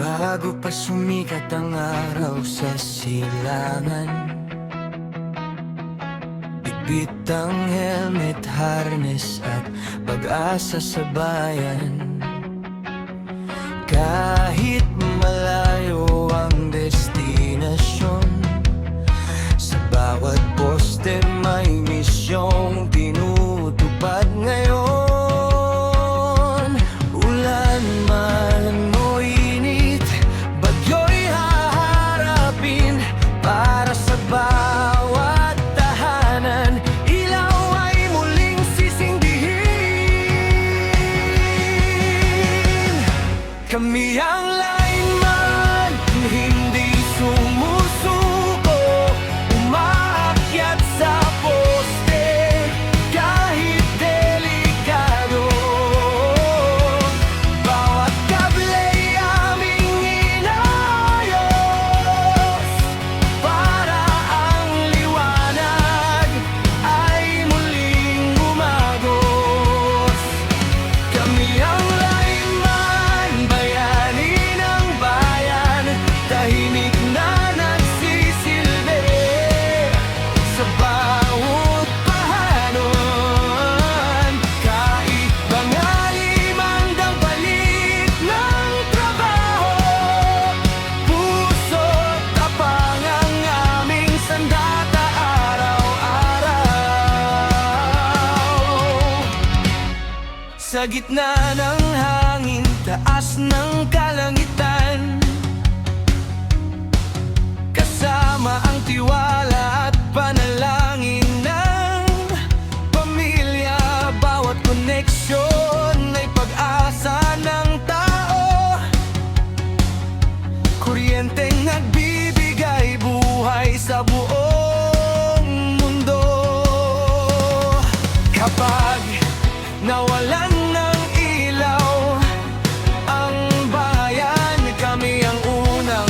Bago pa sumikat ang araw sa silangan, bitbit ang helmet, harness at pag-asa sa bayan. Kahit malayo ang destinasyon, sa bawat poste may misyong tinutupad ngayon. Ulan man o init, bagyo'y haharapin. Para sa bawat tahanan, ilaw ay muling sisindihin. Kami ang lineman, hindi sumusuko, umaakyat sa poste, kahit delikado. Bawat kabley aming inayos, para ang liwanag ay muling gumagos. Kami ang lineman, bayani ng bayan, tahimik na nagsisilbi sa bawat pahanon. Kahit bangalim ang palit ng trabaho, puso't tapang ang aming sandata araw-araw. Sa gitna ng hangin, taas ng kalangitan, kasama ang tiwala at panalangin ng pamilya. Bawat koneksyon ay pag-asa ng tao, kuryenteng nagbibigay buhay sa buong mundo. Kapag nawalan ng ilaw ang bayan, kami ang unang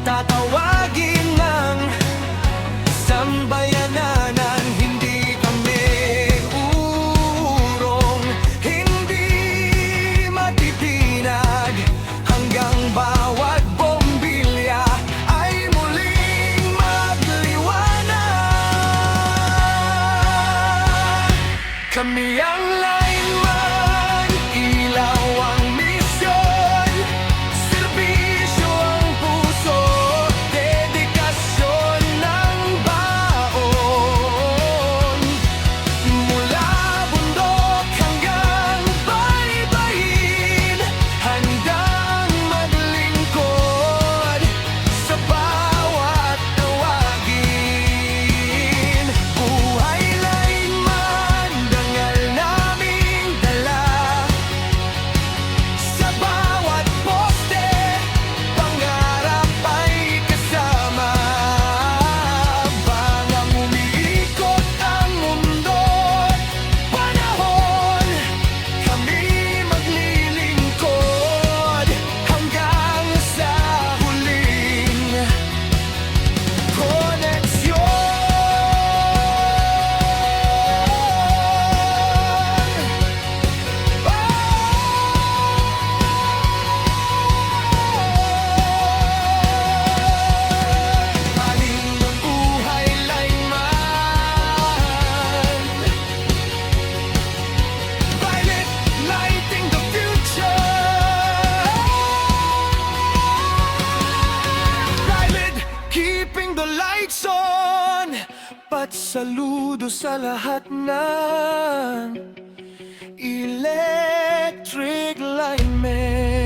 tatawagin ng sambayananan. Hindi kami urong, hindi matitinag, hanggang bawat bombilya ay muling magliwanag. Kami ang lineman, ilaw ang misyon, serbisyo ang puso, dedikasyon ng baon. Mula bundok hanggang baybayin, handang maglingkod sa bawat tawagin. Buhay lineman, dangal naming dala, sa bawat poste, pangarap ay kasama. Habang umiikot ang mundo, panahon, kami maglilingkod hanggang sa huling koneksyon. Aling ng buhay lineman, violet lighting the future, violet keeping the lights on. Patsaludo sa lahat ng electric linemen.